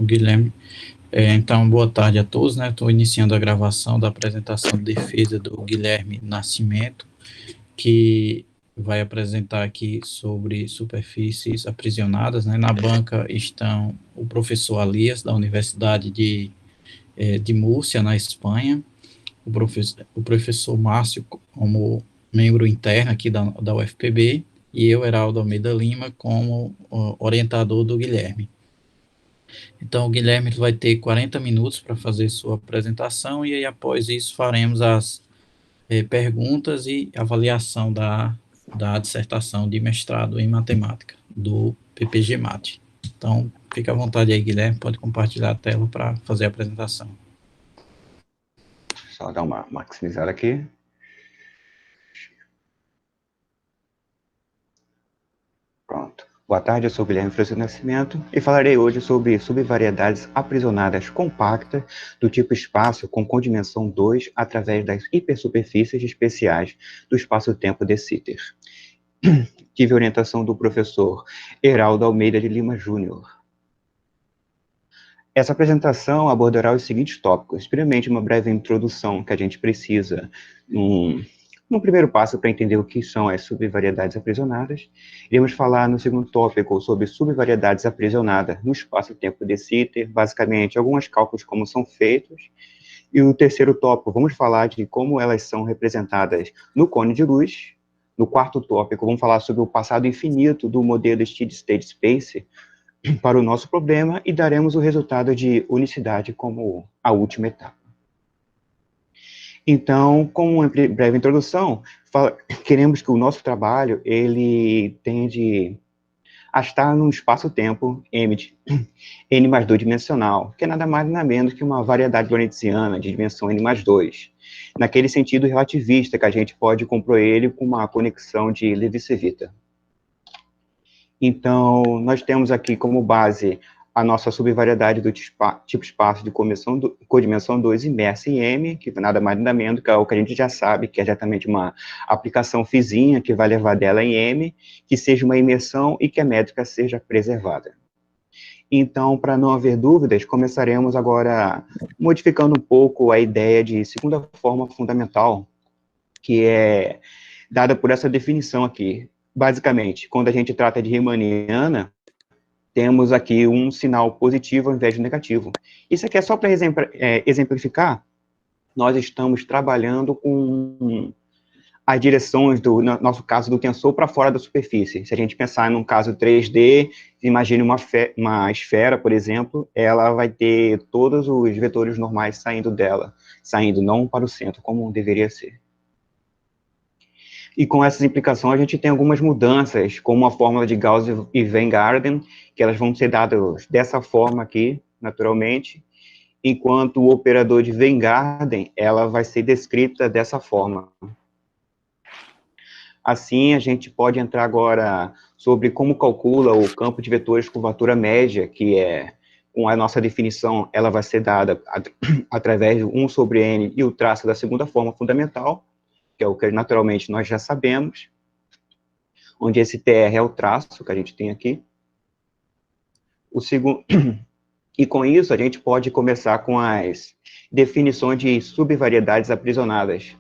Guilherme. Então, boa tarde a todos, né? Estou iniciando a gravação da apresentação de defesa do Guilherme Nascimento, que vai apresentar aqui sobre superfícies aprisionadas, né? Na banca estão o professor Alias, da Universidade de Múrcia, na Espanha, o professor Márcio, como membro interno aqui da UFPB, e eu, Heraldo Almeida Lima, como orientador do Guilherme. Então, o Guilherme vai ter 40 minutos para fazer sua apresentação, e aí, após isso, faremos as perguntas e avaliação da dissertação de mestrado em matemática, do PPG-MAT. Então, fica à vontade aí, Guilherme, pode compartilhar a tela para fazer a apresentação. Só dar uma maximizada aqui. Pronto. Boa tarde, eu sou o Guilherme Francisco Nascimento e falarei hoje sobre subvariedades aprisionadas compactas do tipo espaço com condimensão 2 através das hipersuperfícies especiais do espaço-tempo de Sitter. Tive orientação do professor Heraldo Almeida de Lima Júnior. Essa apresentação abordará os seguintes tópicos. Primeiramente, uma breve introdução que a gente precisa no primeiro passo para entender o que são as subvariedades aprisionadas. Iremos falar no segundo tópico sobre subvariedades aprisionadas no espaço-tempo de Sitter, basicamente alguns cálculos como são feitos. E o terceiro tópico, vamos falar de como elas são representadas no cone de luz. No quarto tópico, vamos falar sobre o passado infinito do modelo Steady State Space para o nosso problema e daremos o resultado de unicidade como a última etapa. Então, com uma breve introdução, queremos que o nosso trabalho ele tende a estar num espaço-tempo n mais 2 dimensional, que é nada mais nada menos que uma variedade lorentziana de dimensão n mais 2, naquele sentido relativista que a gente pode compor ele com uma conexão de Levi-Civita. Então, nós temos aqui como base a nossa subvariedade do tipo espaço de codimensão 2 imersa em M, que nada mais nada menos que é o que a gente já sabe, que é exatamente uma aplicação fizinha que vai levar dela em M, que seja uma imersão e que a métrica seja preservada. Então, para não haver dúvidas, começaremos agora modificando um pouco a ideia de segunda forma fundamental, que é dada por essa definição aqui. Basicamente, quando a gente trata de Riemanniana, temos aqui um sinal positivo ao invés de negativo. Isso aqui é só para exemplificar. Nós estamos trabalhando com as direções, no nosso caso, do tensor para fora da superfície. Se a gente pensar num caso 3D, imagine uma esfera, por exemplo, ela vai ter todos os vetores normais saindo dela, saindo não para o centro, como deveria ser. E com essas implicações, a gente tem algumas mudanças, como a fórmula de Gauss e Weingarten, que elas vão ser dadas dessa forma aqui, naturalmente, enquanto o operador de Weingarten, ela vai ser descrita dessa forma. Assim, a gente pode entrar agora sobre como calcula o campo de vetores curvatura média, que é, com a nossa definição, ela vai ser dada através de 1 sobre n e o traço da segunda forma fundamental, que é o que naturalmente nós já sabemos, onde esse TR é o traço que a gente tem aqui. E com isso, a gente pode começar com as definições de subvariedades aprisionadas.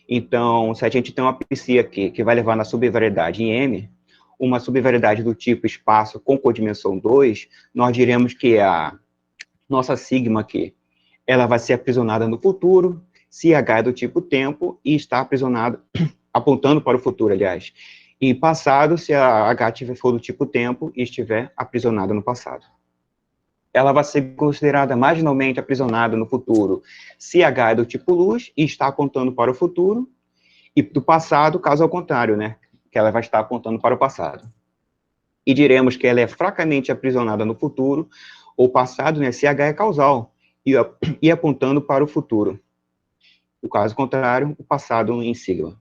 Então, se a gente tem uma psi aqui, que vai levar na subvariedade em M, uma subvariedade do tipo espaço com codimensão 2, nós diremos que a nossa sigma aqui, ela vai ser aprisionada no futuro, se H é do tipo tempo, e está aprisionado, apontando para o futuro, aliás. E passado, se a H for do tipo tempo e estiver aprisionada no passado. Ela vai ser considerada marginalmente aprisionada no futuro, se H é do tipo luz e está apontando para o futuro, e do passado, caso ao contrário, né? Que ela vai estar apontando para o passado. E diremos que ela é fracamente aprisionada no futuro, ou passado, né? Se H é causal, e apontando para o futuro. No caso contrário, o passado em sigma.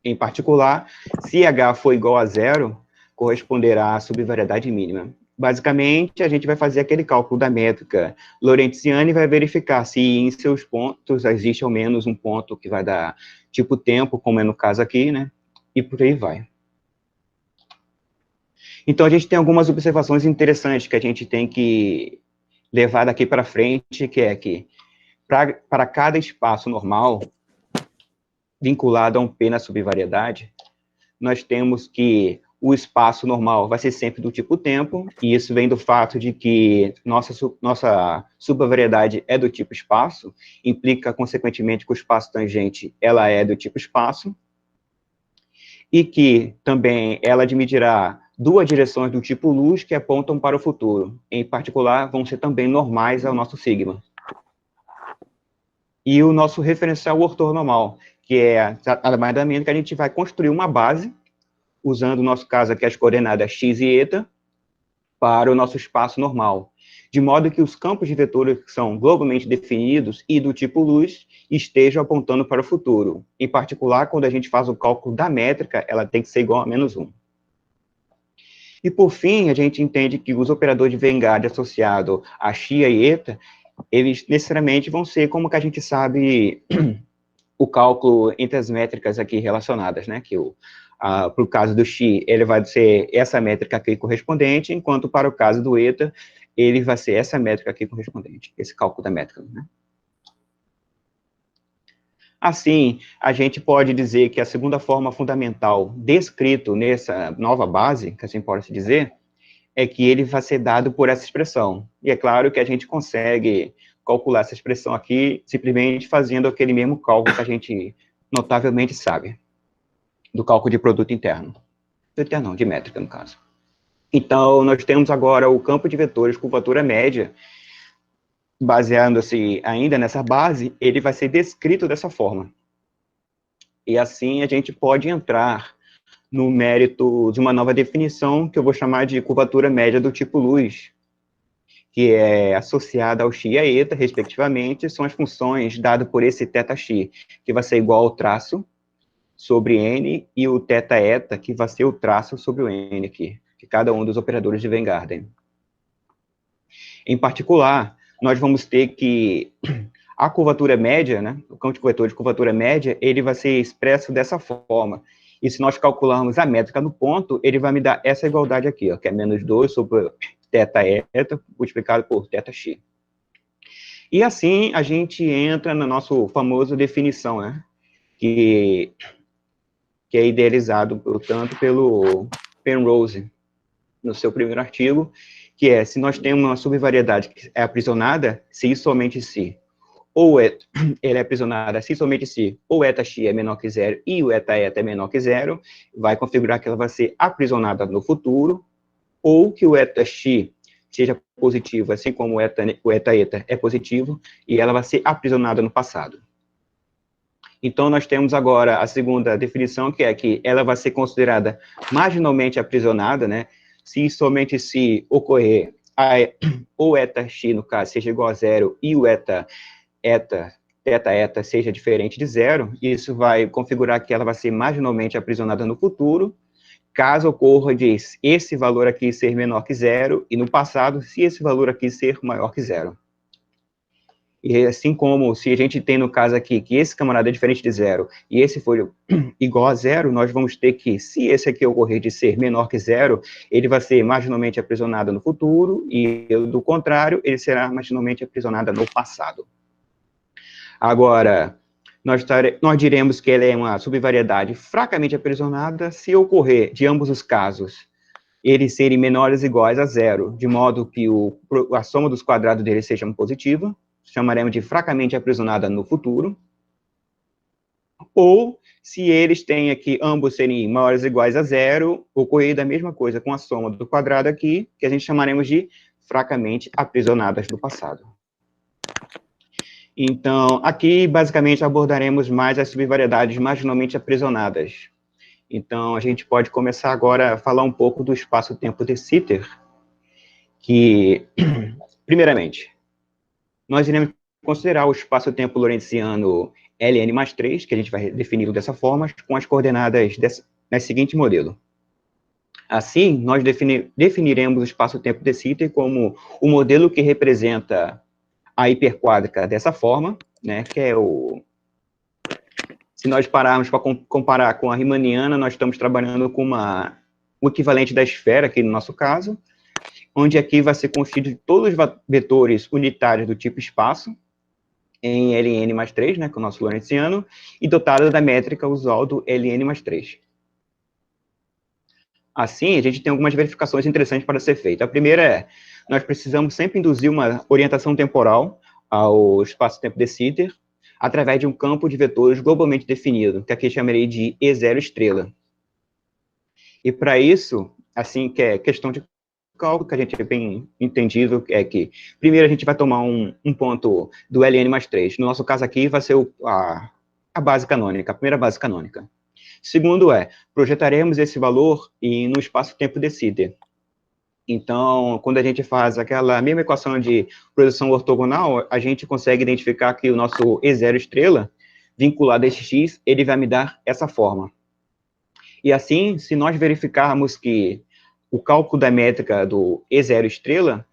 Em particular, se H for igual a zero, corresponderá à subvariedade mínima. Basicamente, a gente vai fazer aquele cálculo da métrica lorentziana e vai verificar se em seus pontos existe ao menos um ponto que vai dar tipo tempo, como é no caso aqui, né? E por aí vai. Então, a gente tem algumas observações interessantes que a gente tem que levar daqui para frente, que é que, para cada espaço normal, vinculado a um P na subvariedade, nós temos que o espaço normal vai ser sempre do tipo tempo, e isso vem do fato de que nossa subvariedade é do tipo espaço, implica, consequentemente, que o espaço tangente ela é do tipo espaço, e que também ela admitirá duas direções do tipo luz que apontam para o futuro. Em particular, vão ser também normais ao nosso sigma. E o nosso referencial ortonormal, que é nada mais nada menos que a gente vai construir uma base, usando, no nosso caso aqui, as coordenadas x e eta, para o nosso espaço normal, de modo que os campos de vetores que são globalmente definidos e do tipo luz estejam apontando para o futuro. Em particular, quando a gente faz o cálculo da métrica, ela tem que ser igual a -1. E, por fim, a gente entende que os operadores de Vanguard associados a xia e eta, eles necessariamente vão ser, como que a gente sabe, o cálculo entre as métricas aqui relacionadas, né, que para o caso do xi, ele vai ser essa métrica aqui correspondente, enquanto para o caso do eta, ele vai ser essa métrica aqui correspondente, esse cálculo da métrica, né. Assim, a gente pode dizer que a segunda forma fundamental descrito nessa nova base, que assim pode se dizer, é que ele vai ser dado por essa expressão. E é claro que a gente consegue calcular essa expressão aqui simplesmente fazendo aquele mesmo cálculo que a gente notavelmente sabe, do cálculo de produto interno. Não, de métrica, no caso. Então, nós temos agora o campo de vetores curvatura média, baseando-se ainda nessa base, ele vai ser descrito dessa forma. E assim a gente pode entrar no mérito de uma nova definição, que eu vou chamar de curvatura média do tipo luz, que é associada ao xi e a eta, respectivamente, são as funções dadas por esse θx, que vai ser igual ao traço sobre n, e o θ-eta, que vai ser o traço sobre o n aqui, que cada um dos operadores de Vanguard. Em particular, nós vamos ter que a curvatura média, né, o campo de vetor de curvatura média, ele vai ser expresso dessa forma. E se nós calcularmos a métrica no ponto, ele vai me dar essa igualdade aqui, ó, que é -2 sobre θ-eta multiplicado por θx. E assim a gente entra no nosso famoso definição, né, que é idealizado, portanto, pelo Penrose, no seu primeiro artigo, que é, se nós temos uma subvariedade que é aprisionada, se e somente se, ou ela é aprisionada se somente se o etax é menor que zero e o eta-eta é menor que zero, vai configurar que ela vai ser aprisionada no futuro, ou que o etax seja positivo, assim como o eta-eta é positivo, e ela vai ser aprisionada no passado. Então, nós temos agora a segunda definição, que é que ela vai ser considerada marginalmente aprisionada, né, se somente se ocorrer o etax, no caso, seja igual a zero, e o θ-eta seja diferente de zero, isso vai configurar que ela vai ser marginalmente aprisionada no futuro, caso ocorra de esse valor aqui ser menor que zero, e no passado, se esse valor aqui ser maior que zero. E assim como se a gente tem no caso aqui que esse camarada é diferente de zero e esse for igual a zero, nós vamos ter que, se esse aqui ocorrer de ser menor que zero, ele vai ser marginalmente aprisionado no futuro e, do contrário, ele será marginalmente aprisionado no passado. Agora, nós diremos que ela é uma subvariedade fracamente aprisionada se ocorrer, de ambos os casos, eles serem menores ou iguais a zero, de modo que a soma dos quadrados deles seja positiva, chamaremos de fracamente aprisionada no futuro, ou se eles têm aqui, ambos serem maiores ou iguais a zero, ocorrer da mesma coisa com a soma do quadrado aqui, que a gente chamaremos de fracamente aprisionadas no passado. Então, aqui, basicamente, abordaremos mais as subvariedades marginalmente aprisionadas. Então, a gente pode começar agora a falar um pouco do espaço-tempo de Sitter, que, primeiramente, nós iremos considerar o espaço-tempo lorentziano Ln mais 3, que a gente vai defini-lo dessa forma, com as coordenadas nesse seguinte modelo. Assim, nós definiremos o espaço-tempo de Sitter como o modelo que representa a hiperquádrica dessa forma, né, que é se nós pararmos para comparar com a riemanniana, nós estamos trabalhando com uma o equivalente da esfera, aqui no nosso caso, onde aqui vai ser constituído de todos os vetores unitários do tipo espaço, em Ln mais 3, né, que é o nosso lorentziano, e dotado da métrica usual do Ln mais 3. Assim, a gente tem algumas verificações interessantes para ser feita. A primeira é, nós precisamos sempre induzir uma orientação temporal ao espaço-tempo de Sitter, através de um campo de vetores globalmente definido, que aqui chamarei de E0 estrela. E para isso, assim, que é questão de cálculo, que a gente é bem entendido, é que, primeiro, a gente vai tomar um ponto do Ln mais 3. No nosso caso aqui, vai ser a base canônica, a primeira base canônica. Segundo projetaremos esse valor no espaço-tempo de Sitter. Então, quando a gente faz aquela mesma equação de projeção ortogonal, a gente consegue identificar que o nosso E0 estrela, vinculado a esse x, ele vai me dar essa forma. E assim, se nós verificarmos que o cálculo da métrica do E0 estrela,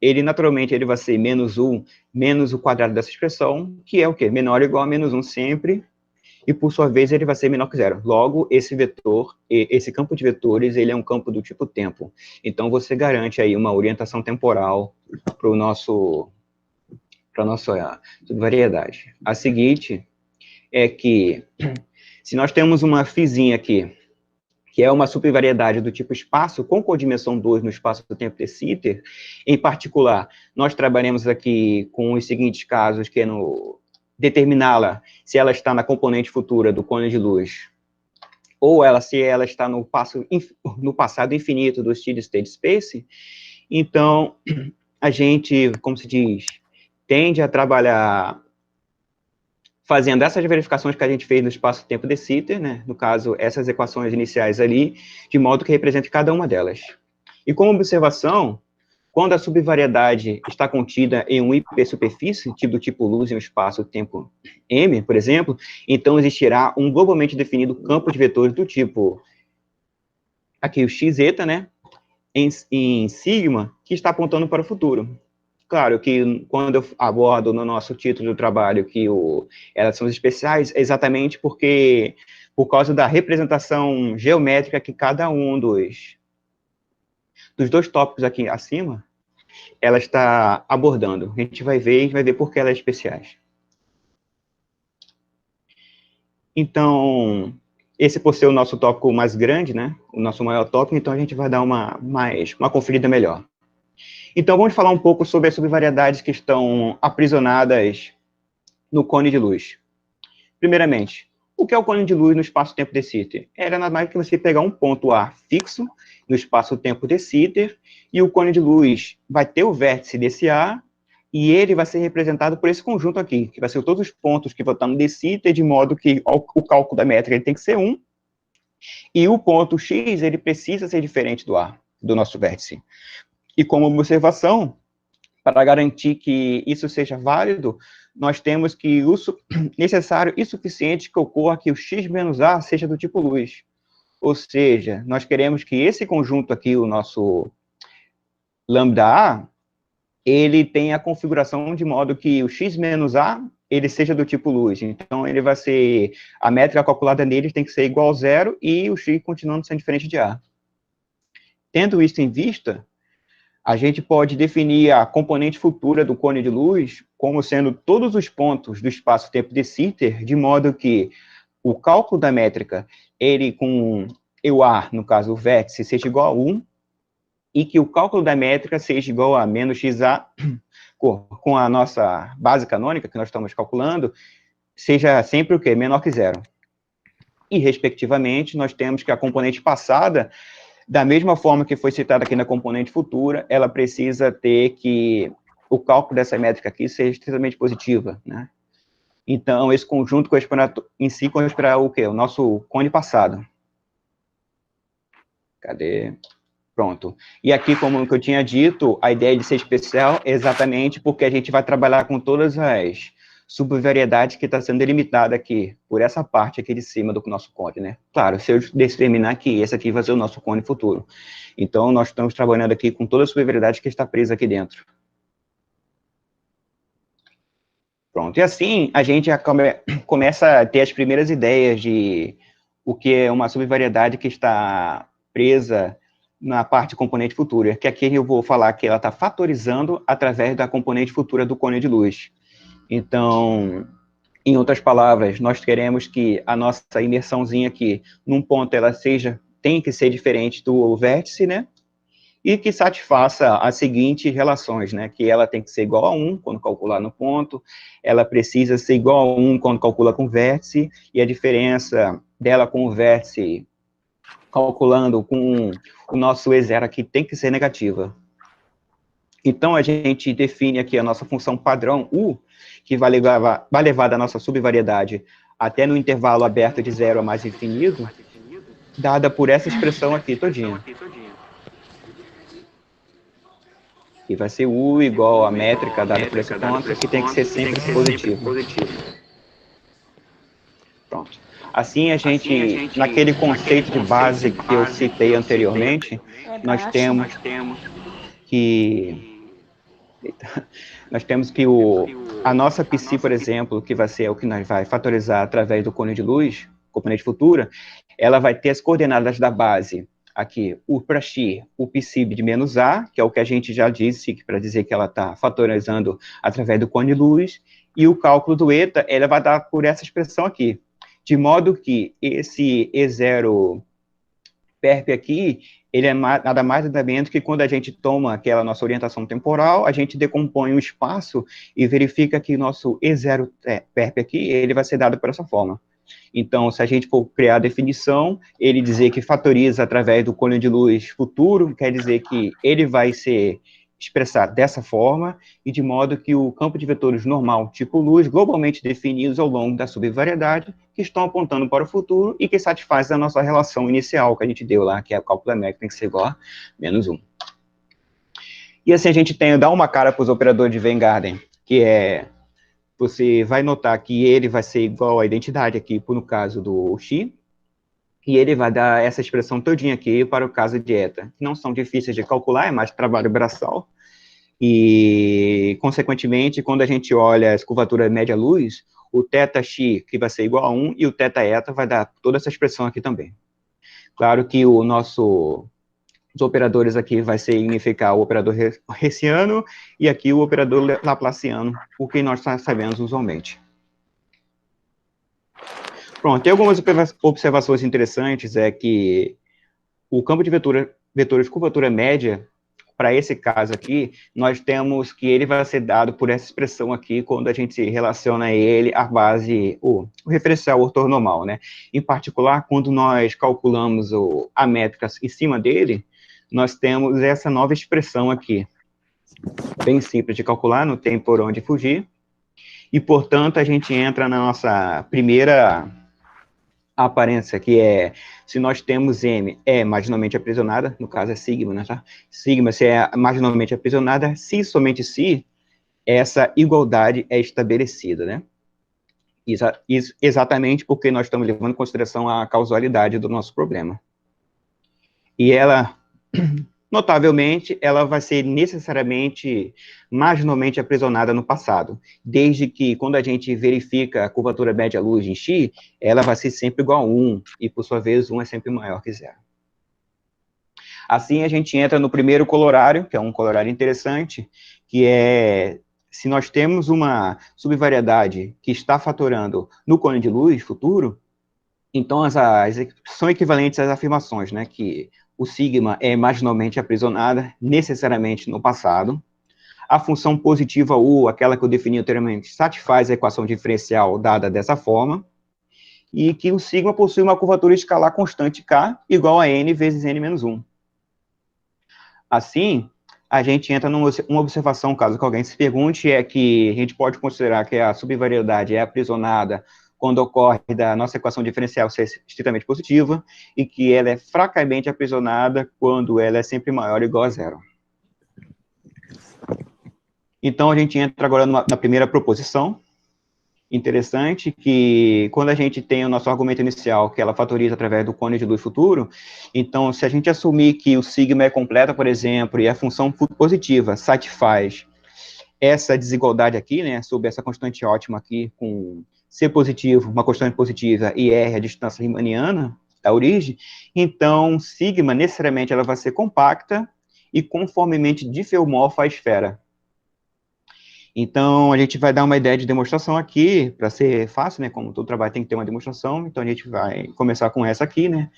ele naturalmente ele vai ser menos 1 menos o quadrado dessa expressão, que é o quê? Menor ou igual a menos 1 sempre, e por sua vez ele vai ser menor que zero. Logo, esse vetor, esse campo de vetores, ele é um campo do tipo tempo. Então, você garante aí uma orientação temporal para a nossa variedade. A seguinte é que, se nós temos uma phizinha aqui, que é uma subvariedade do tipo espaço, com codimensão 2 no espaço-tempo de Sitter, em particular, nós trabalhamos aqui com os seguintes casos, que é no determiná-la se ela está na componente futura do cone de luz, ou se ela está no passado infinito do steady state space. Então, a gente, como se diz, tende a trabalhar fazendo essas verificações que a gente fez no espaço-tempo de Sitter, né? No caso, essas equações iniciais ali, de modo que represente cada uma delas. E como observação, quando a subvariedade está contida em um hipersuperfície, do tipo luz em um espaço-tempo M, por exemplo, então existirá um globalmente definido campo de vetores do tipo, aqui o xz, né, em sigma, que está apontando para o futuro. Claro que quando eu abordo no nosso título do trabalho que elas são especiais, é exatamente porque, por causa da representação geométrica que cada um dos dois tópicos aqui acima, ela está abordando. A gente vai ver por que elas são especiais. Então, esse por ser o nosso tópico mais grande, né, o nosso maior tópico, então a gente vai dar uma conferida melhor. Então, vamos falar um pouco sobre as subvariedades que estão aprisionadas no cone de luz. Primeiramente, o que é o cone de luz no espaço-tempo de Sitter? Era nada mais que você pegar um ponto A fixo no espaço-tempo de Sitter, e o cone de luz vai ter o vértice desse A, e ele vai ser representado por esse conjunto aqui, que vai ser todos os pontos que vão estar no de Sitter, de modo que o cálculo da métrica ele tem que ser 1, e o ponto X ele precisa ser diferente do A, do nosso vértice. E como observação, para garantir que isso seja válido, nós temos que o necessário e suficiente que ocorra que o x menos a seja do tipo luz. Ou seja, nós queremos que esse conjunto aqui, o nosso lambda a, ele tenha a configuração de modo que o x menos a, ele seja do tipo luz. Então, ele vai ser, a métrica calculada nele tem que ser igual a zero e o x continuando sendo diferente de a. Tendo isso em vista, a gente pode definir a componente futura do cone de luz como sendo todos os pontos do espaço-tempo de Sitter, de modo que o cálculo da métrica, ele com o A, no caso o vértice, seja igual a 1, e que o cálculo da métrica seja igual a menos xa, com a nossa base canônica, que nós estamos calculando, seja sempre o quê? Menor que zero. E, respectivamente, nós temos que a componente passada, da mesma forma que foi citada aqui na componente futura, ela precisa ter que o cálculo dessa métrica aqui seja extremamente positiva, né? Então, esse conjunto em si corresponderá o quê? O nosso cone passado. Cadê? Pronto. E aqui, como eu tinha dito, a ideia de ser especial é exatamente porque a gente vai trabalhar com todas as subvariedades que está sendo delimitada aqui, por essa parte aqui de cima do nosso cone, né? Claro, se eu determinar que esse aqui vai ser o nosso cone futuro. Então, nós estamos trabalhando aqui com todas as subvariedades que está presa aqui dentro. Pronto. E assim, a gente começa a ter as primeiras ideias de o que é uma subvariedade que está presa na parte de componente futura, que aqui eu vou falar que ela está fatorizando através da componente futura do cone de luz. Então, em outras palavras, nós queremos que a nossa imersãozinha aqui, num ponto, ela tem que ser diferente do vértice, né? E que satisfaça as seguintes relações, né? Que ela tem que ser igual a 1 quando calcular no ponto, ela precisa ser igual a 1 quando calcula com o vértice, e a diferença dela com o vértice calculando com o nosso E0 aqui tem que ser negativa. Então, a gente define aqui a nossa função padrão U, que vai levar da nossa subvariedade até no intervalo aberto de 0 a mais infinito, dada por essa expressão aqui todinha. E vai ser U igual a métrica dada por esse ponto, que tem que ser sempre positivo. Pronto. Assim, a gente, naquele conceito de base que eu citei anteriormente, nós temos que a nossa psi, por exemplo, que vai ser o que nós vai fatorizar através do cone de luz, componente futura, ela vai ter as coordenadas da base aqui, U para X, o psi de menos A, que é o que a gente já disse, para dizer que ela está fatorizando através do cone de luz, e o cálculo do eta, ela vai dar por essa expressão aqui, de modo que esse E0 perp aqui, ele é nada mais nada menos que quando a gente toma aquela nossa orientação temporal, a gente decompõe o espaço e verifica que nosso E0 perp aqui, ele vai ser dado por essa forma. Então, se a gente for criar a definição, ele dizer que fatoriza através do cone de luz futuro, quer dizer que ele vai ser expressado dessa forma, e de modo que o campo de vetores normal, tipo luz, globalmente definidos ao longo da subvariedade, que estão apontando para o futuro e que satisfaz a nossa relação inicial que a gente deu lá, que é o cálculo métrico tem que ser igual a menos 1. E assim a gente dá uma cara para os operadores de Venn Garden, que é, você vai notar que ele vai ser igual à identidade aqui, no caso do X, e ele vai dar essa expressão todinha aqui para o caso de eta. Não são difíceis de calcular, é mais trabalho braçal. E, consequentemente, quando a gente olha a curvatura média-luz, o θx, que vai ser igual a 1, e o θ-eta vai dar toda essa expressão aqui também. Claro que os operadores aqui vai significar o operador hessiano e aqui o operador laplaciano, o que nós sabemos usualmente. Pronto, tem algumas observações interessantes, é que o campo de vetores de curvatura média, para esse caso aqui, nós temos que ele vai ser dado por essa expressão aqui, quando a gente relaciona ele à base, o referencial ortonormal, né? Em particular, quando nós calculamos a métrica em cima dele, nós temos essa nova expressão aqui, bem simples de calcular, não tem por onde fugir, e, portanto, a gente entra na nossa primeira aparência, que é, se nós temos M é marginalmente aprisionada, no caso é sigma, né, tá? Sigma, se é marginalmente aprisionada, se somente se, essa igualdade é estabelecida, né? Exatamente porque nós estamos levando em consideração a causalidade do nosso problema. E ela, notavelmente, ela vai ser necessariamente marginalmente aprisionada no passado, desde que, quando a gente verifica a curvatura média-luz em X, ela vai ser sempre igual a 1, e, por sua vez, 1 é sempre maior que 0. Assim, a gente entra no primeiro colorário, que é um colorário interessante, que é, se nós temos uma subvariedade que está fatorando no cone de luz futuro, então são equivalentes às afirmações, né, que o sigma é marginalmente aprisionada, necessariamente no passado. A função positiva U, aquela que eu defini anteriormente, satisfaz a equação diferencial dada dessa forma, e que o sigma possui uma curvatura escalar constante K igual a n vezes n menos 1. Assim, a gente entra numa observação, caso que alguém se pergunte, é que a gente pode considerar que a subvariedade é aprisionada quando ocorre da nossa equação diferencial ser estritamente positiva, e que ela é fracamente aprisionada quando ela é sempre maior ou igual a 0. Então, a gente entra agora na primeira proposição, interessante, que quando a gente tem o nosso argumento inicial, que ela fatoriza através do cone de luz futuro, então, se a gente assumir que o sigma é completa, por exemplo, e a função positiva satisfaz essa desigualdade aqui, né, sob essa constante ótima aqui, com C positivo, uma constante positiva, e R, a distância riemanniana, da origem, então sigma necessariamente ela vai ser compacta e conformemente diffeomorfa à esfera. Então, a gente vai dar uma ideia de demonstração aqui, para ser fácil, né, como todo trabalho tem que ter uma demonstração, então a gente vai começar com essa aqui, né,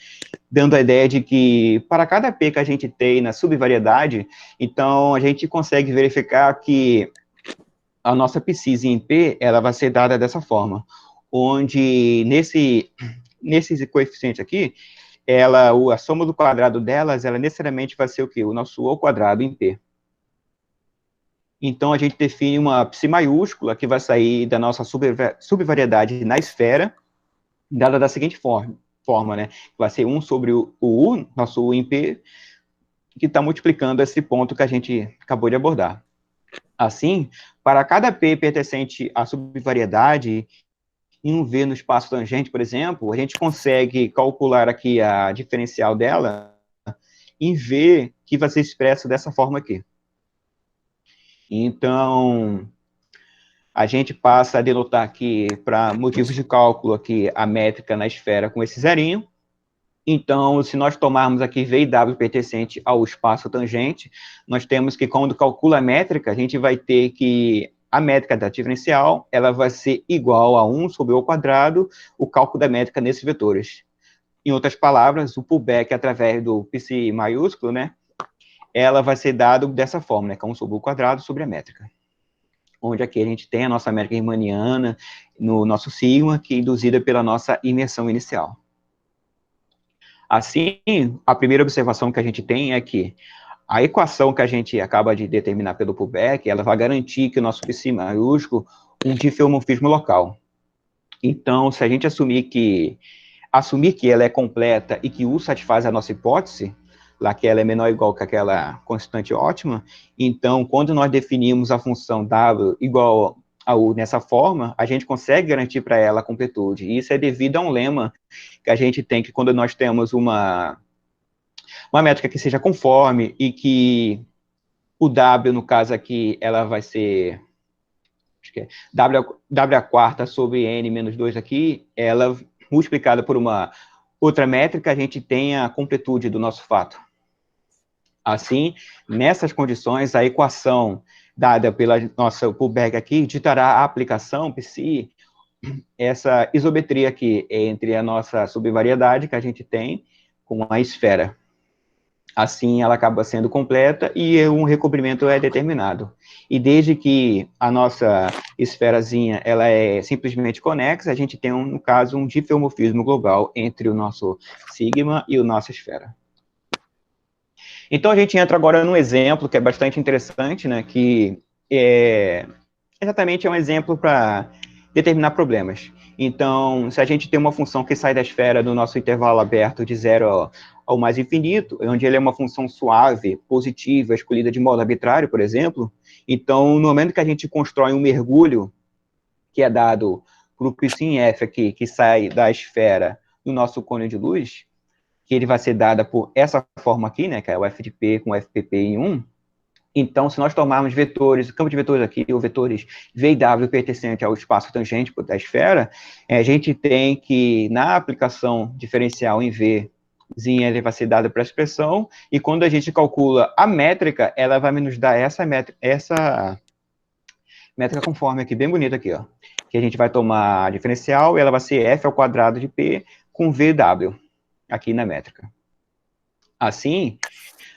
dando a ideia de que para cada P que a gente tem na subvariedade, então a gente consegue verificar que a nossa psis em P, ela vai ser dada dessa forma, onde nesse coeficiente aqui, a soma do quadrado delas, ela necessariamente vai ser o quê? O nosso O quadrado em P. Então, a gente define uma psi maiúscula que vai sair da nossa subvariedade na esfera, dada da seguinte forma, né? Vai ser 1 sobre o U, nosso U em P, que está multiplicando esse ponto que a gente acabou de abordar. Assim, para cada P pertencente à subvariedade, em um V no espaço tangente, por exemplo, a gente consegue calcular aqui a diferencial dela em V, que vai ser expresso dessa forma aqui. Então, a gente passa a denotar aqui, para motivos de cálculo, aqui a métrica na esfera com esse zerinho. Então, se nós tomarmos aqui V e W pertencente ao espaço tangente, nós temos que, quando calcula a métrica, a gente vai ter que a métrica da diferencial, ela vai ser igual a 1 sobre o quadrado, o cálculo da métrica nesses vetores. Em outras palavras, o pullback através do psi maiúsculo, né, ela vai ser dado dessa forma, né, que é 1 sobre o quadrado sobre a métrica. Onde aqui a gente tem a nossa métrica riemanniana no nosso sigma, que é induzida pela nossa imersão inicial. Assim, a primeira observação que a gente tem é que a equação que a gente acaba de determinar pelo pullback, ela vai garantir que o nosso psi maiúsculo um diffeomorfismo local. Então, se a gente assumir que ela é completa e que U satisfaz a nossa hipótese, lá que ela é menor ou igual que aquela constante ótima, então, quando nós definimos a função W igual a U nessa forma, a gente consegue garantir para ela a completude. E isso é devido a um lema que a gente tem, que quando nós temos uma métrica que seja conforme e que o W, no caso aqui, ela vai ser, acho que é W a quarta sobre N menos 2 aqui, ela multiplicada por uma outra métrica, a gente tem a completude do nosso fato. Assim, nessas condições, a equação dada pela nossa pullback aqui ditará a aplicação psi, essa isometria aqui entre a nossa subvariedade que a gente tem com a esfera. Assim, ela acaba sendo completa e um recobrimento é determinado. E desde que a nossa esferazinha ela é simplesmente conexa, a gente tem, no caso, um diffeomorfismo global entre o nosso sigma e a nossa esfera. Então, a gente entra agora num exemplo que é bastante interessante, né, que exatamente é um exemplo para determinar problemas. Então, se a gente tem uma função que sai da esfera do nosso intervalo aberto de 0 ao mais infinito, onde ele é uma função suave, positiva, escolhida de modo arbitrário, por exemplo, então, no momento que a gente constrói um mergulho, que é dado para o psi f aqui, que sai da esfera do nosso cone de luz, que ele vai ser dada por essa forma aqui, né, que é o f de p com fpp em 1, então, se nós tomarmos vetores, campo de vetores aqui, ou vetores V e W pertencente ao espaço tangente da esfera, a gente tem que, na aplicação diferencial em V, ele vai ser dada para a expressão, e quando a gente calcula a métrica, ela vai nos dar essa métrica conforme aqui, bem bonita aqui, ó, que a gente vai tomar a diferencial, e ela vai ser F ao quadrado de P com VW, aqui na métrica. Assim,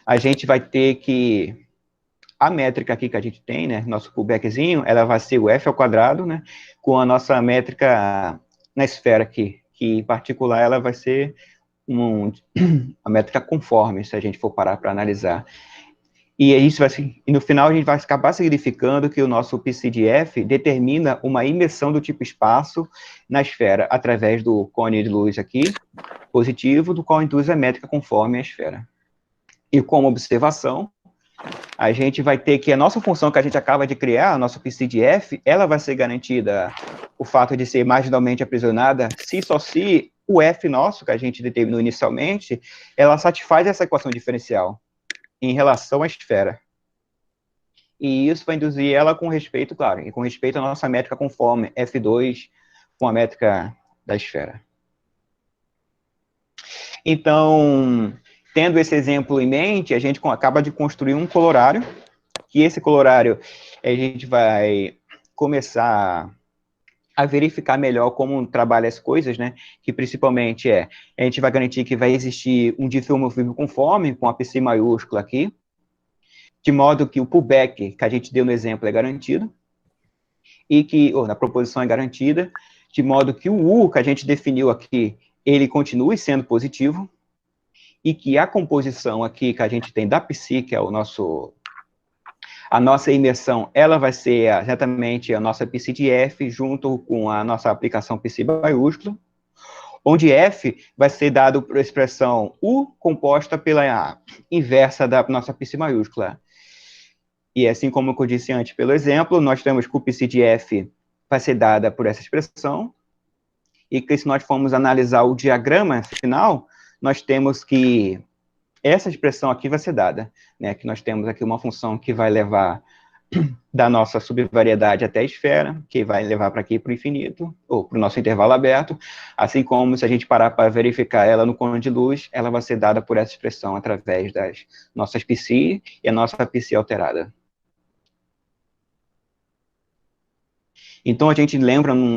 a gente vai ter que a métrica aqui que a gente tem, né, nosso pullbackzinho, ela vai ser o f ao quadrado, né, com a nossa métrica na esfera aqui, que em particular ela vai ser a métrica conforme, se a gente for parar para analisar. E isso vai ser, e no final a gente vai acabar significando que o nosso psi de f determina uma imersão do tipo espaço na esfera, através do cone de luz aqui, positivo, do qual induz a métrica conforme a esfera. E como observação, a gente vai ter que a nossa função que a gente acaba de criar, a nossa psi de f, ela vai ser garantida o fato de ser marginalmente aprisionada se só se o f nosso, que a gente determinou inicialmente, ela satisfaz essa equação diferencial em relação à esfera. E isso vai induzir ela com respeito, claro, e com respeito à nossa métrica conforme f2 com a métrica da esfera. Então, tendo esse exemplo em mente, a gente acaba de construir um colorário, que esse colorário a gente vai começar a verificar melhor como trabalha as coisas, né? Que principalmente a gente vai garantir que vai existir um difeomorfismo conforme, com a PC maiúscula aqui, de modo que o pullback que a gente deu no exemplo é garantido, e que, na proposição é garantida, de modo que o U que a gente definiu aqui, ele continue sendo positivo, e que a composição aqui que a gente tem da psi, que é a nossa imersão, ela vai ser exatamente a nossa psi de F, junto com a nossa aplicação psi maiúscula, onde F vai ser dado por expressão U composta pela inversa da nossa psi maiúscula. E assim como eu disse antes pelo exemplo, nós temos que o psi de F vai ser dada por essa expressão, e que se nós formos analisar o diagrama final, nós temos que essa expressão aqui vai ser dada, né, que nós temos aqui uma função que vai levar da nossa subvariedade até a esfera, que vai levar para aqui para o infinito, ou para o nosso intervalo aberto, assim como se a gente parar para verificar ela no cône de luz, ela vai ser dada por essa expressão através das nossas psi e a nossa psi alterada. Então, a gente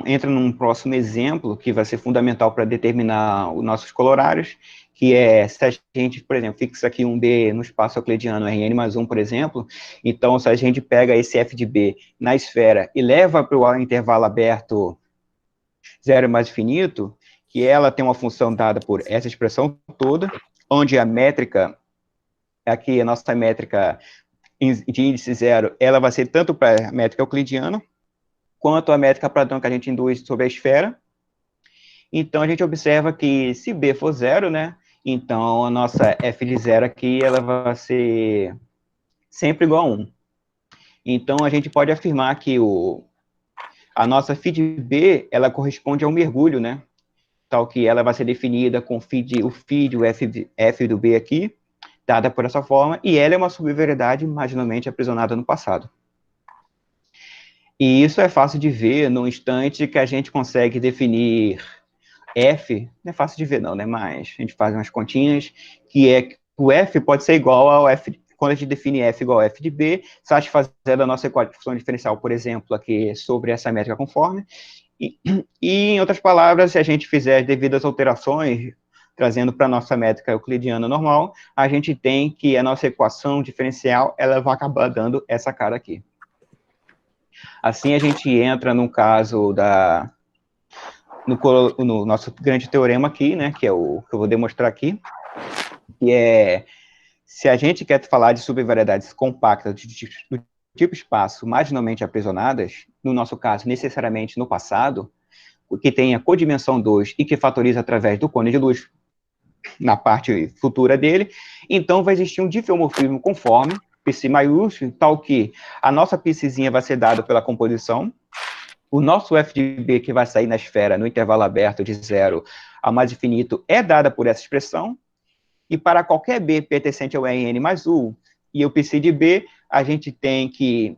entra num próximo exemplo, que vai ser fundamental para determinar os nossos colorários, que é, se a gente, por exemplo, fixa aqui um B no espaço euclidiano Rn mais 1, por exemplo, então, se a gente pega esse f de B na esfera e leva para o intervalo aberto zero mais infinito, que ela tem uma função dada por essa expressão toda, onde a métrica, aqui a nossa métrica de índice zero, ela vai ser tanto para a métrica euclidiana, quanto a métrica padrão que a gente induz sobre a esfera. Então, a gente observa que se B for zero, né, então a nossa f de zero aqui, ela vai ser sempre igual a 1. Então, a gente pode afirmar que a nossa φ de B, ela corresponde ao mergulho, né, tal que ela vai ser definida com o f do B aqui, dada por essa forma, e ela é uma subvariedade marginalmente aprisionada no passado. E isso é fácil de ver no instante que a gente consegue definir F, não é fácil de ver não, né, mas a gente faz umas continhas, que é que o F pode ser igual ao F, quando a gente define F igual a F de B, satisfazendo a nossa equação diferencial, por exemplo, aqui sobre essa métrica conforme, e em outras palavras, se a gente fizer as devidas alterações, trazendo para a nossa métrica euclidiana normal, a gente tem que a nossa equação diferencial, ela vai acabar dando essa cara aqui. Assim, a gente entra no caso no nosso grande teorema aqui, né, que é o que eu vou demonstrar aqui, que é, se a gente quer falar de subvariedades compactas do tipo espaço marginalmente aprisionadas, no nosso caso, necessariamente no passado, que tenha codimensão 2 e que fatoriza através do cône de luz na parte futura dele, então vai existir um difeomorfismo conforme, psi maiúsculo, tal que a nossa psizinha vai ser dada pela composição, o nosso f de B que vai sair na esfera no intervalo aberto de 0 a mais infinito é dada por essa expressão, e para qualquer B pertencente ao Rn mais U e o psi de B, a gente tem que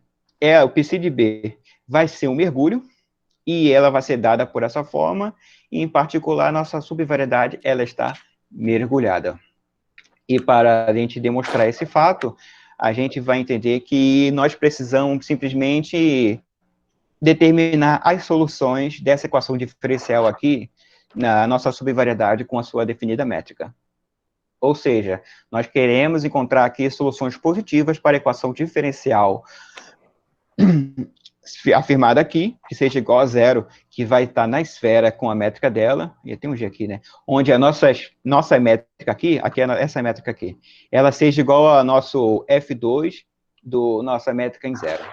o psi de B vai ser um mergulho, e ela vai ser dada por essa forma, e em particular, nossa subvariedade, ela está mergulhada. E para a gente demonstrar esse fato, a gente vai entender que nós precisamos simplesmente determinar as soluções dessa equação diferencial aqui, na nossa subvariedade com a sua definida métrica. Ou seja, nós queremos encontrar aqui soluções positivas para a equação diferencial afirmada aqui, que seja igual a zero, que vai estar na esfera com a métrica dela, e tem um G aqui, né, onde a nossa métrica aqui, essa métrica aqui, ela seja igual a nosso F2 do nossa métrica em zero.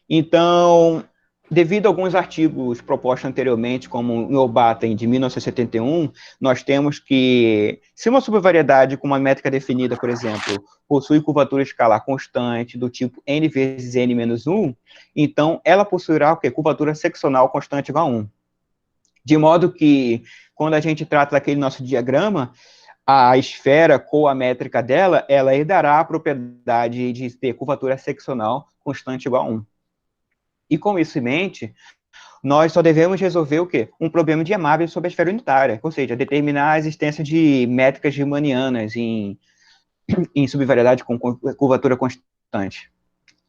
Então, devido a alguns artigos propostos anteriormente, como o Obaten, de 1971, nós temos que, se uma subvariedade com uma métrica definida, por exemplo, possui curvatura escalar constante do tipo n vezes n menos 1, então ela possuirá o quê? Curvatura seccional constante igual a 1. De modo que, quando a gente trata daquele nosso diagrama, a esfera com a métrica dela, ela herdará a propriedade de ter curvatura seccional constante igual a 1. E com isso em mente, nós só devemos resolver o quê? Um problema de Amável sobre a esfera unitária, ou seja, determinar a existência de métricas riemannianas em subvariedade com curvatura constante.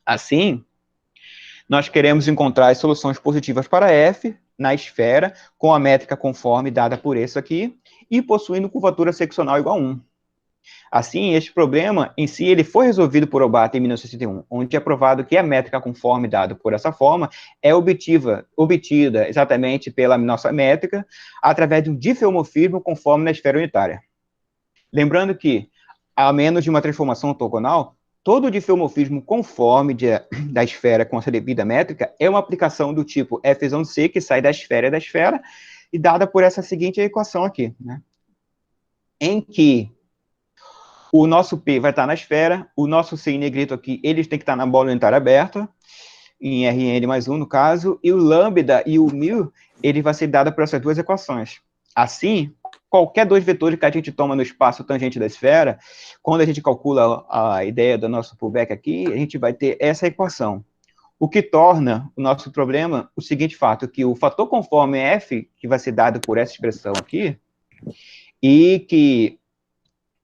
Assim, nós queremos encontrar as soluções positivas para f na esfera com a métrica conforme dada por isso aqui e possuindo curvatura seccional igual a 1. Assim, este problema em si ele foi resolvido por Obata em 1961, onde é provado que a métrica conforme dada por essa forma é obtida exatamente pela nossa métrica através de um diffeomorfismo conforme na esfera unitária. Lembrando que, a menos de uma transformação ortogonal, todo diffeomorfismo conforme da esfera com a sua devida métrica é uma aplicação do tipo f(c), que sai da esfera e dada por essa seguinte equação aqui, né? Em que o nosso P vai estar na esfera, o nosso C em negrito aqui, eles têm que estar na bola unitária aberta, em Rn mais 1 no caso, e o lambda e o μ, ele vai ser dado por essas duas equações. Assim, qualquer dois vetores que a gente toma no espaço tangente da esfera, quando a gente calcula a ideia do nosso pullback aqui, a gente vai ter essa equação. O que torna o nosso problema o seguinte fato, que o fator conforme F, que vai ser dado por essa expressão aqui, e que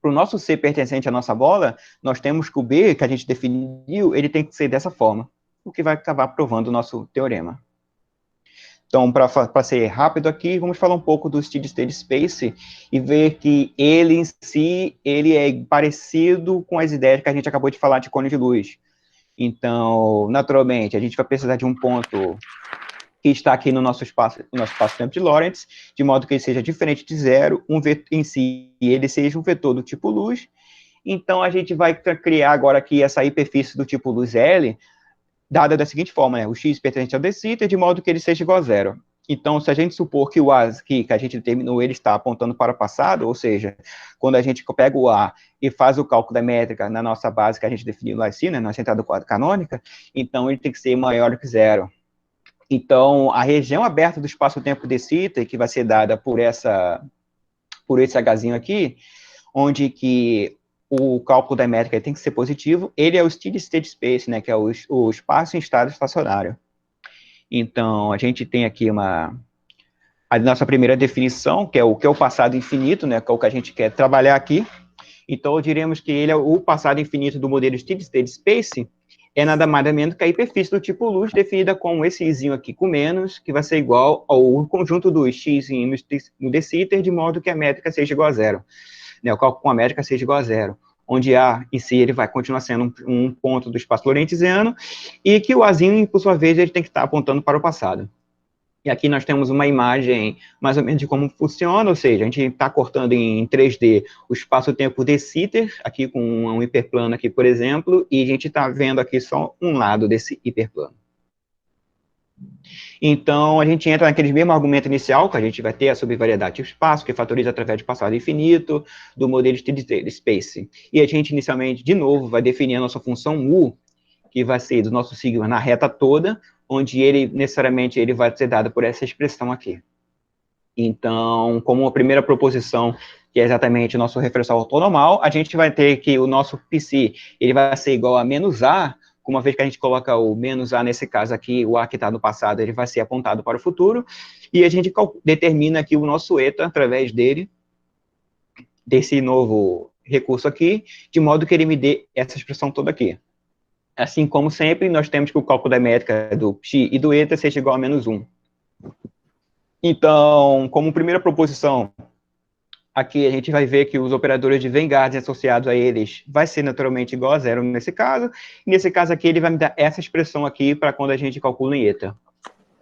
para o nosso C pertencente à nossa bola, nós temos que o B, que a gente definiu, ele tem que ser dessa forma, o que vai acabar provando o nosso teorema. Então, para ser rápido aqui, vamos falar um pouco do steady state space e ver que ele em si, ele é parecido com as ideias que a gente acabou de falar de cone de luz. Então, naturalmente, a gente vai precisar de um ponto que está aqui no nosso espaço-tempo de Lorentz, de modo que ele seja diferente de zero, um vetor em si, ele seja um vetor do tipo luz. Então, a gente vai criar agora aqui essa hiperfície do tipo luz L, dada da seguinte forma, né? O x pertencente ao dθ, de modo que ele seja igual a zero. Então, se a gente supor que o A aqui, que a gente determinou, ele está apontando para o passado, ou seja, quando a gente pega o A e faz o cálculo da métrica na nossa base que a gente definiu lá assim, né, na entrada canônica, então ele tem que ser maior do que zero. Então, a região aberta do espaço-tempo dθ, que vai ser dada por esse Hzinho aqui, onde que o cálculo da métrica tem que ser positivo, ele é o steady state space, né, que é o espaço em estado estacionário. Então, a gente tem aqui a nossa primeira definição, que é o passado infinito, né, que é o que a gente quer trabalhar aqui. Então, diremos que ele é o passado infinito do modelo steady state space, é nada mais nada menos que a hiperfície do tipo luz, definida com esse izinho aqui com menos, que vai ser igual ao conjunto dos x no dθ, de modo que a métrica seja igual a zero. Né, o cálculo com a métrica seja igual a zero, onde A em si ele vai continuar sendo um ponto do espaço lorentziano, e que o Azinho, por sua vez, ele tem que estar apontando para o passado. E aqui nós temos uma imagem mais ou menos de como funciona, ou seja, a gente está cortando em 3D o espaço-tempo de Sitter, aqui com um hiperplano aqui, por exemplo, e a gente está vendo aqui só um lado desse hiperplano. Então, a gente entra naquele mesmo argumento inicial, que a gente vai ter a subvariedade do espaço, que fatoriza através de passado infinito, do modelo de space. E a gente, inicialmente, de novo, vai definir a nossa função mu, que vai ser do nosso sigma na reta toda, onde ele, necessariamente, ele vai ser dado por essa expressão aqui. Então, como a primeira proposição, que é exatamente o nosso referencial ortonormal, a gente vai ter que o nosso psi, ele vai ser igual a menos a, uma vez que a gente coloca o menos a, nesse caso aqui, o a que está no passado, ele vai ser apontado para o futuro, e a gente determina aqui o nosso eta, através desse novo recurso aqui, de modo que ele me dê essa expressão toda aqui. Assim como sempre, nós temos que o cálculo da métrica do xi e do eta seja igual a menos 1. Então, como primeira proposição, aqui a gente vai ver que os operadores de Venn-Garten associados a eles vai ser naturalmente igual a zero nesse caso, e nesse caso aqui ele vai me dar essa expressão aqui para quando a gente calcula em eta.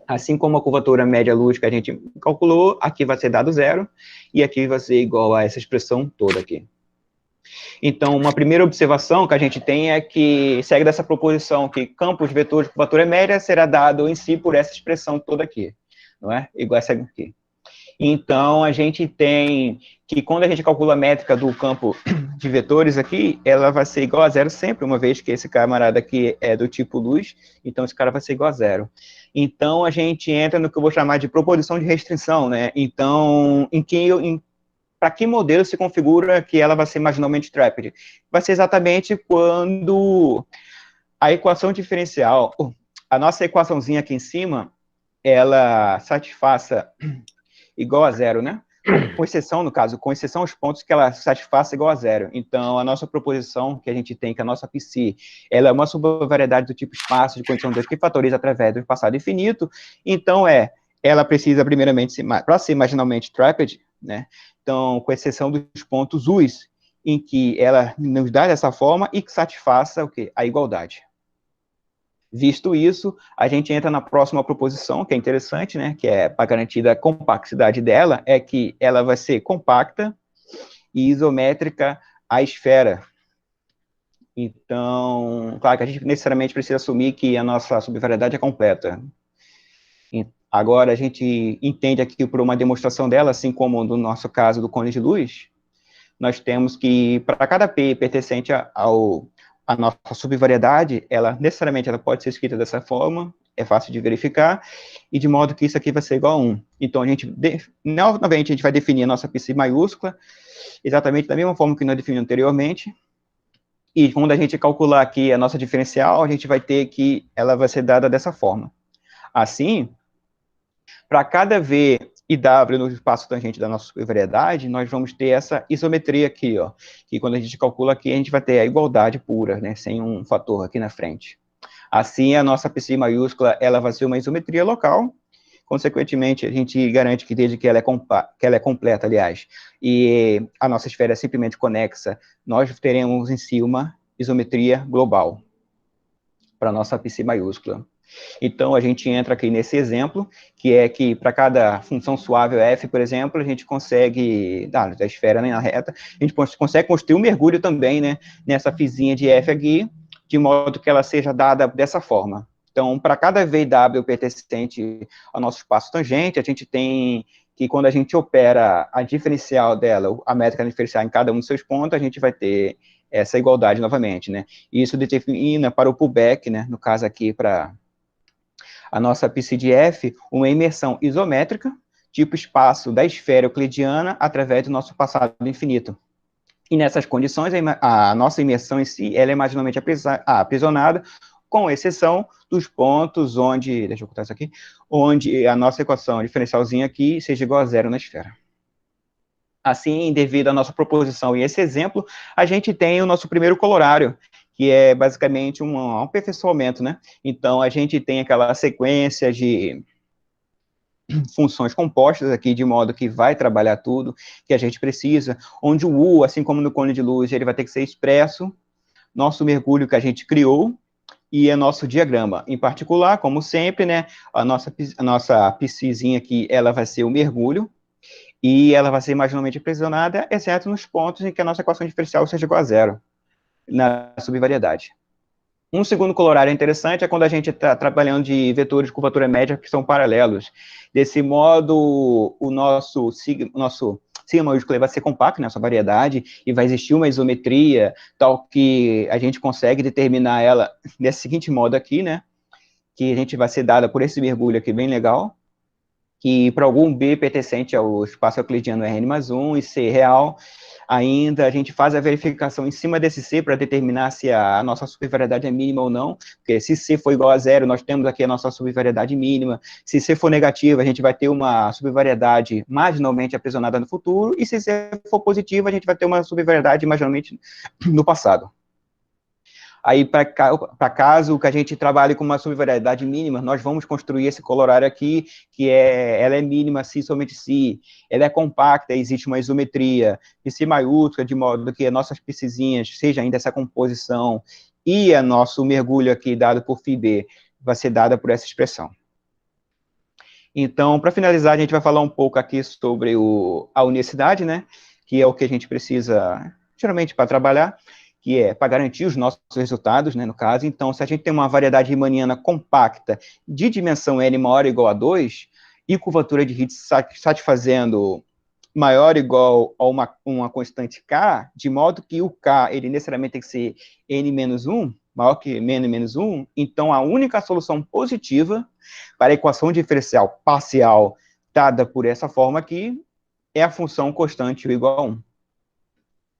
Assim como a curvatura média-luz que a gente calculou, aqui vai ser dado zero, e aqui vai ser igual a essa expressão toda aqui. Então, uma primeira observação que a gente tem é que segue dessa proposição que campos vetores de curvatura média será dado em si por essa expressão toda aqui, não é? Igual essa aqui. Então, a gente tem que quando a gente calcula a métrica do campo de vetores aqui, ela vai ser igual a zero sempre, uma vez que esse camarada aqui é do tipo luz, então esse cara vai ser igual a zero. Então, a gente entra no que eu vou chamar de proposição de restrição, né? Então, para que modelo se configura que ela vai ser marginalmente trapped? Vai ser exatamente quando a equação diferencial, a nossa equaçãozinha aqui em cima, ela satisfaça igual a zero, né? Com exceção, no caso, com exceção aos pontos que ela satisfaça igual a zero. Então, a nossa proposição que a gente tem, que a nossa PC, ela é uma subvariedade do tipo espaço de condição 2 que fatoriza através do passado infinito. Então, ela precisa, primeiramente, para ser marginalmente trapped, né? Então, com exceção dos pontos us, em que ela nos dá dessa forma e que satisfaça o quê? A igualdade. Visto isso, a gente entra na próxima proposição, que é interessante, né, que é para garantir a compacidade dela, é que ela vai ser compacta e isométrica à esfera. Então, claro que a gente necessariamente precisa assumir que a nossa subvariedade é completa. Agora, a gente entende aqui por uma demonstração dela, assim como no nosso caso do cone de luz, nós temos que, para cada P pertencente a nossa subvariedade, ela necessariamente ela pode ser escrita dessa forma, é fácil de verificar, e de modo que isso aqui vai ser igual a 1. Então, novamente, a gente vai definir a nossa psi maiúscula, exatamente da mesma forma que nós definimos anteriormente, e quando a gente calcular aqui a nossa diferencial, a gente vai ter que ela vai ser dada dessa forma. Assim, para cada V e W no espaço tangente da nossa subvariedade, nós vamos ter essa isometria aqui, ó, que quando a gente calcula aqui, a gente vai ter a igualdade pura, né, sem um fator aqui na frente. Assim, a nossa psi maiúscula, ela vai ser uma isometria local, consequentemente, a gente garante que desde que ela é completa, aliás, e a nossa esfera é simplesmente conexa, nós teremos em si uma isometria global para a nossa psi maiúscula. Então, a gente entra aqui nesse exemplo, que é que para cada função suave f, por exemplo, a gente consegue, da esfera na reta, a gente consegue construir um mergulho também, né, nessa fizinha de f aqui, de modo que ela seja dada dessa forma. Então, para cada v e w pertencente ao nosso espaço tangente, a gente tem que quando a gente opera a diferencial dela, a métrica diferencial em cada um dos seus pontos, a gente vai ter essa igualdade novamente, né? Isso determina para o pullback, né, no caso aqui para a nossa PCDF, uma imersão isométrica, tipo espaço da esfera euclidiana, através do nosso passado infinito. E nessas condições, a nossa imersão em si, ela é marginalmente aprisionada, com exceção dos pontos onde, deixa eu botar isso aqui, onde a nossa equação diferencialzinha aqui seja igual a zero na esfera. Assim, devido à nossa proposição e esse exemplo, a gente tem o nosso primeiro colorário, que é basicamente um aperfeiçoamento, né? Então, a gente tem aquela sequência de funções compostas aqui, de modo que vai trabalhar tudo que a gente precisa, onde o U, assim como no cone de luz, ele vai ter que ser expresso, nosso mergulho que a gente criou, e é nosso diagrama. Em particular, como sempre, né, a nossa psizinha aqui, ela vai ser o mergulho, e ela vai ser marginalmente aprisionada, exceto nos pontos em que a nossa equação diferencial seja igual a zero, na subvariedade. Um segundo colorário interessante é quando a gente está trabalhando de vetores de curvatura média que são paralelos. Desse modo, o nosso sigma maiúsculo vai ser compacto nessa variedade e vai existir uma isometria tal que a gente consegue determinar ela desse seguinte modo aqui, né? Que a gente vai ser dada por esse mergulho aqui bem legal, que para algum B pertencente ao espaço euclidiano Rn+1 e C real, ainda a gente faz a verificação em cima desse C para determinar se a nossa subvariedade é mínima ou não, porque se C for igual a zero, nós temos aqui a nossa subvariedade mínima, se C for negativa, a gente vai ter uma subvariedade marginalmente aprisionada no futuro, e se C for positiva, a gente vai ter uma subvariedade marginalmente no passado. Aí, para caso que a gente trabalhe com uma subvariedade mínima, nós vamos construir esse colorário aqui, que ela é mínima se somente se, ela é compacta, existe uma isometria, psi maiúscula, de modo que as nossas psizinhas seja ainda essa composição, e o nosso mergulho aqui, dado por φb, vai ser dada por essa expressão. Então, para finalizar, a gente vai falar um pouco aqui sobre a unicidade, né, que é o que a gente precisa, geralmente, para trabalhar, que é para garantir os nossos resultados, né, no caso. Então, se a gente tem uma variedade riemanniana compacta de dimensão n maior ou igual a 2, e curvatura de Hitz satisfazendo maior ou igual a uma constante k, de modo que o k, ele necessariamente tem que ser n menos 1, maior que n menos 1, então a única solução positiva para a equação diferencial parcial dada por essa forma aqui é a função constante igual a 1.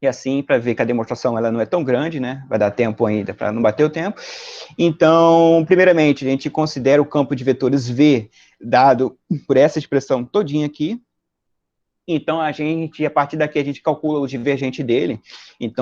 e assim, para ver que a demonstração ela não é tão grande, né? Vai dar tempo ainda para não bater o tempo. Então, primeiramente, a gente considera o campo de vetores V dado por essa expressão todinha aqui. Então, a partir daqui, a gente calcula o divergente dele. Então,